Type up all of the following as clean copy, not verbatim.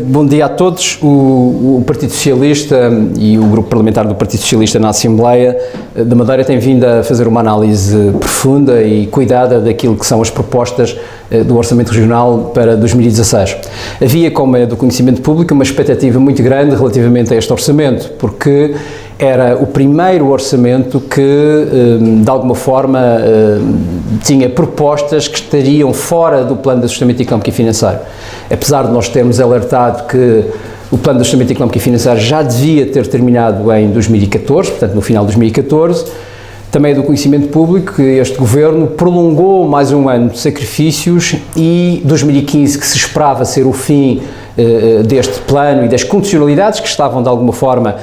Bom dia a todos. O Partido Socialista e o Grupo Parlamentar do Partido Socialista na Assembleia da Madeira tem vindo a fazer uma análise profunda e cuidada daquilo que são as propostas do Orçamento Regional para 2016. Havia, como é do conhecimento público, uma expectativa muito grande relativamente a este orçamento, porque era o primeiro orçamento que, de alguma forma, tinha propostas que estariam fora do plano de ajustamento económico e financeiro. Apesar de nós termos alertado que o plano de ajustamento económico e financeiro já devia ter terminado em 2014, portanto no final de 2014, também é do conhecimento público que este Governo prolongou mais um ano de sacrifícios e 2015, que se esperava ser o fim deste plano e das condicionalidades que estavam de alguma forma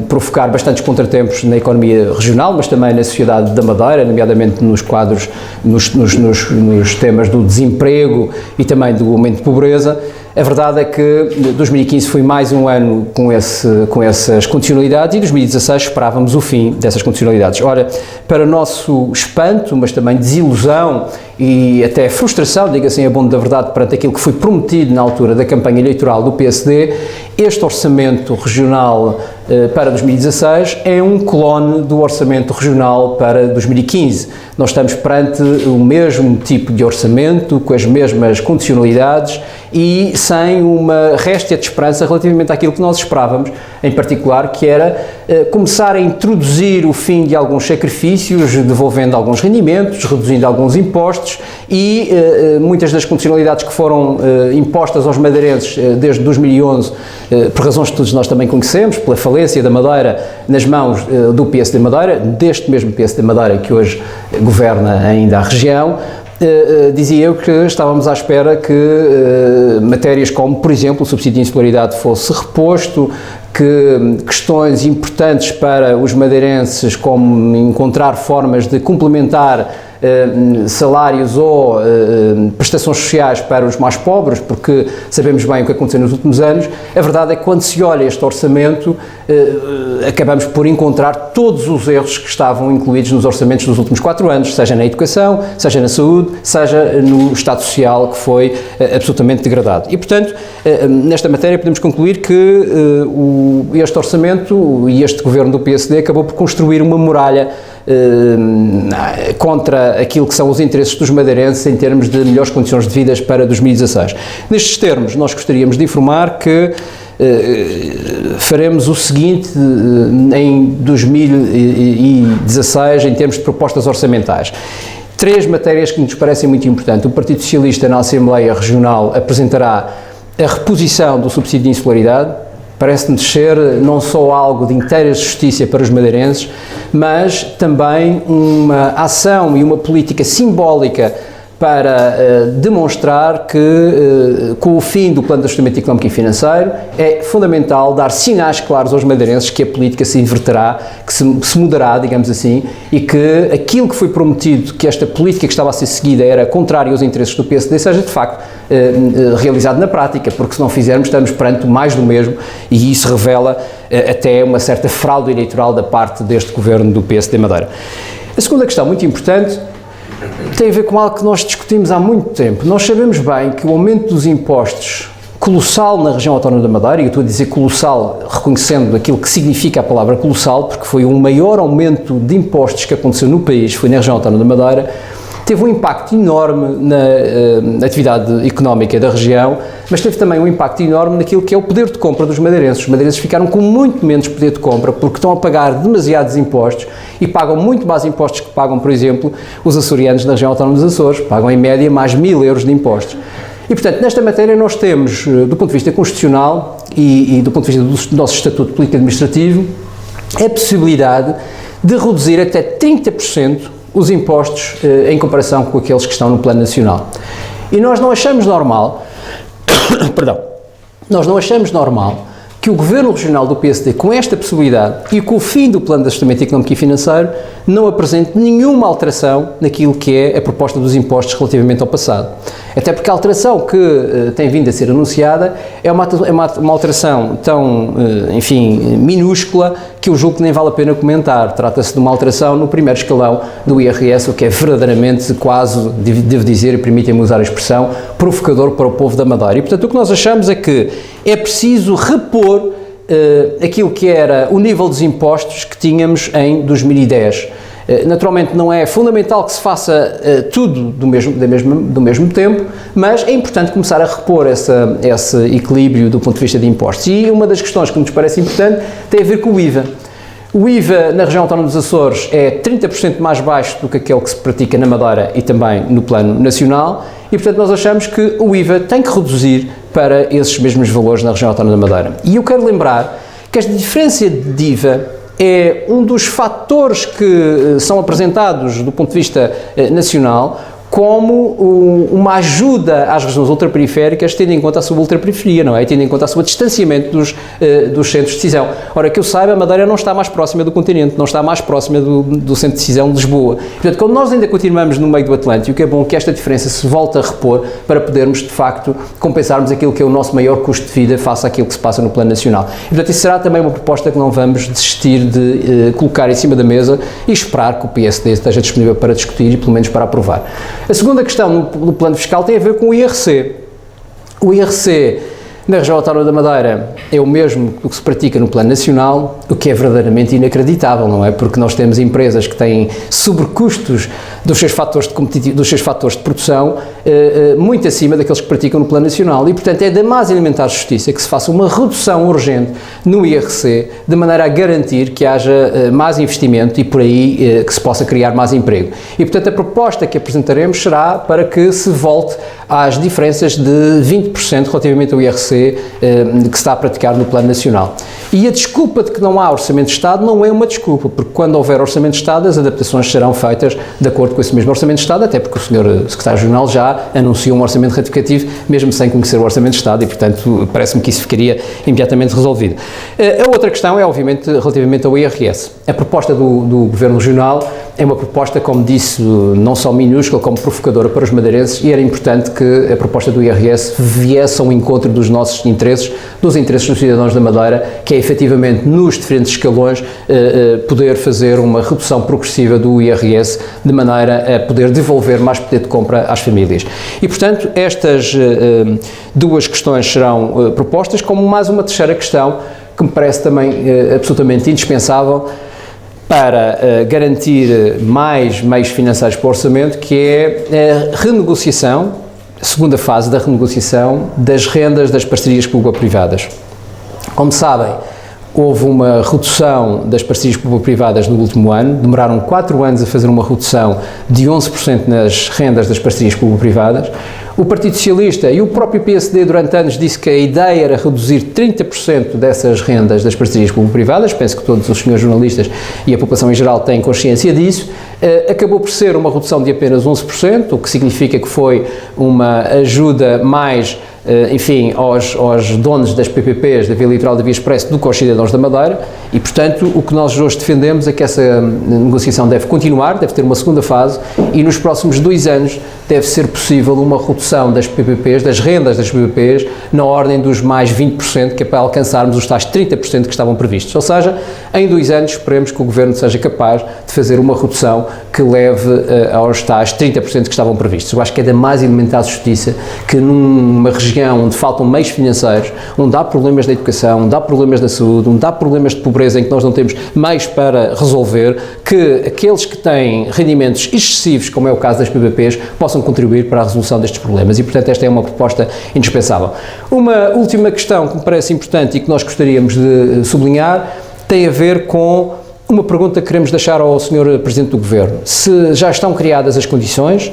provocar bastantes contratempos na economia regional, mas também na sociedade da Madeira, nomeadamente nos quadros, nos temas do desemprego e também do aumento de pobreza. A verdade é que 2015 foi mais um ano com essas condicionalidades e 2016 esperávamos o fim dessas condicionalidades. Ora, para nosso espanto, mas também desilusão e até frustração, diga assim a bom da verdade, perante aquilo que foi prometido na altura da campanha eleitoral do PSD, este orçamento regional para 2016 é um clone do orçamento regional para 2015. Nós estamos perante o mesmo tipo de orçamento, com as mesmas condicionalidades e sem uma réstia de esperança relativamente àquilo que nós esperávamos, em particular, que era começar a introduzir o fim de alguns sacrifícios, devolvendo alguns rendimentos, reduzindo alguns impostos e muitas das condicionalidades que foram impostas aos madeirenses desde 2011, por razões que todos nós também conhecemos, pela falência da Madeira nas mãos do PSD Madeira, deste mesmo PSD Madeira que hoje governa ainda a região. Dizia eu que estávamos à espera que matérias como, por exemplo, o subsídio de insularidade fosse reposto, que questões importantes para os madeirenses, como encontrar formas de complementar salários ou prestações sociais para os mais pobres, porque sabemos bem o que aconteceu nos últimos anos. A verdade é que quando se olha este orçamento, acabamos por encontrar todos os erros que estavam incluídos nos orçamentos dos últimos 4 anos, seja na educação, seja na saúde, seja no Estado Social, que foi absolutamente degradado. E, portanto, nesta matéria podemos concluir que este orçamento e este governo do PSD acabou por construir uma muralha contra aquilo que são os interesses dos madeirenses em termos de melhores condições de vida para 2016. Nestes termos, nós gostaríamos de informar que faremos o seguinte em 2016 em termos de propostas orçamentais. 3 matérias que nos parecem muito importantes. O Partido Socialista na Assembleia Regional apresentará a reposição do subsídio de insularidade. Parece-nos ser não só algo de inteira justiça para os madeirenses, mas também uma ação e uma política simbólica para demonstrar que, com o fim do plano de ajustamento económico e financeiro, é fundamental dar sinais claros aos madeirenses que a política se inverterá, que se mudará, digamos assim, e que aquilo que foi prometido, que esta política que estava a ser seguida era contrária aos interesses do PSD, seja de facto realizado na prática, porque se não fizermos estamos perante mais do mesmo e isso revela até uma certa fraude eleitoral da parte deste governo do PSD Madeira. A segunda questão muito importante tem a ver com algo que nós discutimos há muito tempo. Nós sabemos bem que o aumento dos impostos colossal na região autónoma da Madeira, e eu estou a dizer colossal reconhecendo aquilo que significa a palavra colossal, porque foi o maior aumento de impostos que aconteceu no país, foi na região autónoma da Madeira, teve um impacto enorme na atividade económica da região, mas teve também um impacto enorme naquilo que é o poder de compra dos madeirenses. Os madeirenses ficaram com muito menos poder de compra porque estão a pagar demasiados impostos e pagam muito mais impostos que pagam, por exemplo, os açorianos na região autónoma dos Açores, pagam em média mais 1000 euros de impostos. E, portanto, nesta matéria nós temos, do ponto de vista constitucional e do ponto de vista do nosso Estatuto Político Administrativo, a possibilidade de reduzir até 30% os impostos em comparação com aqueles que estão no plano nacional. E nós não achamos normal, nós não achamos normal que o Governo Regional do PSD, com esta possibilidade e com o fim do Plano de Ajustamento Económico e Financeiro, não apresente nenhuma alteração naquilo que é a proposta dos impostos relativamente ao passado. Até porque a alteração que tem vindo a ser anunciada é uma alteração tão, enfim, minúscula, que eu julgo que nem vale a pena comentar. Trata-se de uma alteração no primeiro escalão do IRS, o que é verdadeiramente quase, devo dizer, e permitem-me usar a expressão, provocador para o povo da Madeira. E, portanto, o que nós achamos é que é preciso repor aquilo que era o nível dos impostos que tínhamos em 2010. Naturalmente não é fundamental que se faça tudo do mesmo tempo, mas é importante começar a repor esse equilíbrio do ponto de vista de impostos. E uma das questões que nos parece importante tem a ver com o IVA. O IVA na região autónoma dos Açores é 30% mais baixo do que aquele que se pratica na Madeira e também no plano nacional e, portanto, nós achamos que o IVA tem que reduzir para esses mesmos valores na região autónoma da Madeira. E eu quero lembrar que esta diferença de IVA é um dos fatores que são apresentados do ponto de vista nacional como uma ajuda às regiões ultraperiféricas, tendo em conta a sua ultraperiferia, não é? Tendo em conta o seu distanciamento dos centros de decisão. Ora, que eu saiba, a Madeira não está mais próxima do continente, não está mais próxima do centro de decisão de Lisboa. Portanto, quando nós ainda continuamos no meio do Atlântico, é bom que esta diferença se volte a repor para podermos, de facto, compensarmos aquilo que é o nosso maior custo de vida face àquilo que se passa no plano nacional. E, portanto, isso será também uma proposta que não vamos desistir de colocar em cima da mesa e esperar que o PSD esteja disponível para discutir e, pelo menos, para aprovar. A segunda questão no plano fiscal tem a ver com o IRC. O IRC na região autónoma da Madeira é o mesmo que se pratica no plano nacional, o que é verdadeiramente inacreditável, não é? Porque nós temos empresas que têm sobrecustos dos seus fatores de produção muito acima daqueles que praticam no plano nacional e, portanto, é da mais elementar justiça que se faça uma redução urgente no IRC de maneira a garantir que haja mais investimento e por aí que se possa criar mais emprego. E, portanto, a proposta que apresentaremos será para que se volte às diferenças de 20% relativamente ao IRC que se está a praticar no plano nacional. E a desculpa de que não há Orçamento de Estado não é uma desculpa, porque quando houver Orçamento de Estado as adaptações serão feitas de acordo com esse mesmo Orçamento de Estado, até porque o Sr. Secretário-Geral já anunciou um Orçamento retificativo, mesmo sem conhecer o Orçamento de Estado, e, portanto, parece-me que isso ficaria imediatamente resolvido. A outra questão é, obviamente, relativamente ao IRS. A proposta do Governo Regional é uma proposta, como disse, não só minúscula, como provocadora para os madeirenses, e era importante que a proposta do IRS viesse ao encontro dos nossos interesses, dos interesses dos cidadãos da Madeira, que é efetivamente nos diferentes escalões poder fazer uma redução progressiva do IRS de maneira a poder devolver mais poder de compra às famílias. E, portanto, estas duas questões serão propostas, como mais uma terceira questão que me parece também absolutamente indispensável para garantir mais meios financeiros para o orçamento, que é a renegociação, a segunda fase da renegociação das rendas das parcerias público-privadas. Como sabem, houve uma redução das parcerias público-privadas no último ano, demoraram 4 anos a fazer uma redução de 11% nas rendas das parcerias público-privadas. O Partido Socialista e o próprio PSD durante anos disse que a ideia era reduzir 30% dessas rendas das parcerias público-privadas, penso que todos os senhores jornalistas e a população em geral têm consciência disso. Acabou por ser uma redução de apenas 11%, o que significa que foi uma ajuda mais, enfim, aos donos das PPPs, da Via Litoral e da Via Expresso, do que aos cidadãos da Madeira, e, portanto, o que nós hoje defendemos é que essa negociação deve continuar, deve ter uma segunda fase, e nos próximos 2 anos deve ser possível uma redução das PPPs, das rendas das PPPs, na ordem dos mais 20%, que é para alcançarmos os tais 30% que estavam previstos. Ou seja, em 2 anos esperemos que o Governo seja capaz de fazer uma redução que leve aos tais 30% que estavam previstos. Eu acho que é da mais elementar justiça que numa região onde faltam meios financeiros, onde há problemas da educação, onde há problemas da saúde, onde há problemas de pobreza em que nós não temos meios para resolver, que aqueles que têm rendimentos excessivos, como é o caso das PPPs, possam contribuir para a resolução destes problemas e, portanto, esta é uma proposta indispensável. Uma última questão que me parece importante e que nós gostaríamos de sublinhar tem a ver com uma pergunta que queremos deixar ao Sr. Presidente do Governo. Se já estão criadas as condições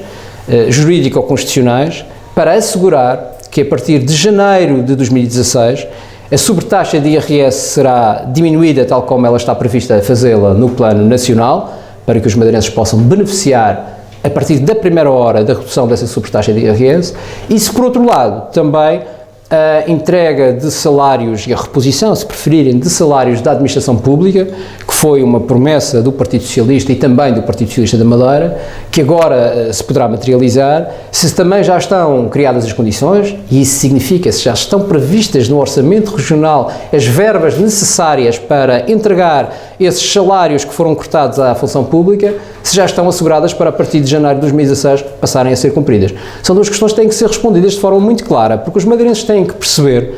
jurídico-constitucionais para assegurar que a partir de janeiro de 2016 a sobretaxa de IRS será diminuída tal como ela está prevista a fazê-la no plano nacional, para que os madeirenses possam beneficiar a partir da primeira hora da redução dessa sobretaxa de IRS, e se por outro lado também a entrega de salários e a reposição, se preferirem, de salários da administração pública, que foi uma promessa do Partido Socialista e também do Partido Socialista da Madeira, que agora se poderá materializar, se também já estão criadas as condições, e isso significa se já estão previstas no Orçamento Regional as verbas necessárias para entregar esses salários que foram cortados à função pública, se já estão asseguradas para a partir de janeiro de 2016 passarem a ser cumpridas. São duas questões que têm que ser respondidas de forma muito clara, porque os madeirenses têm que perceber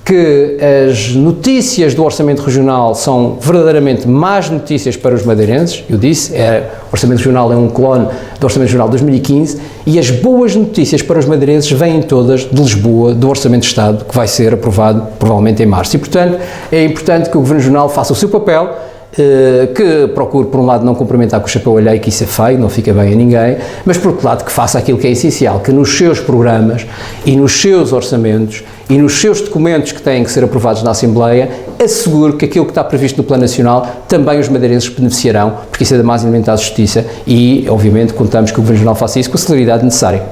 que as notícias do Orçamento Regional são verdadeiramente más notícias para os madeirenses. Eu disse, o Orçamento Regional é um clone do Orçamento Regional de 2015, e as boas notícias para os madeirenses vêm todas de Lisboa, do Orçamento de Estado, que vai ser aprovado provavelmente em março. E, portanto, é importante que o Governo Regional faça o seu papel, que procure, por um lado, não cumprimentar com o chapéu alheio, que isso é feio, não fica bem a ninguém, mas, por outro lado, que faça aquilo que é essencial, que nos seus programas e nos seus orçamentos e nos seus documentos que têm que ser aprovados na Assembleia, assegure que aquilo que está previsto no Plano Nacional também os madeirenses beneficiarão, porque isso é da mais elementar justiça e, obviamente, contamos que o Governo Regional faça isso com a celeridade necessária.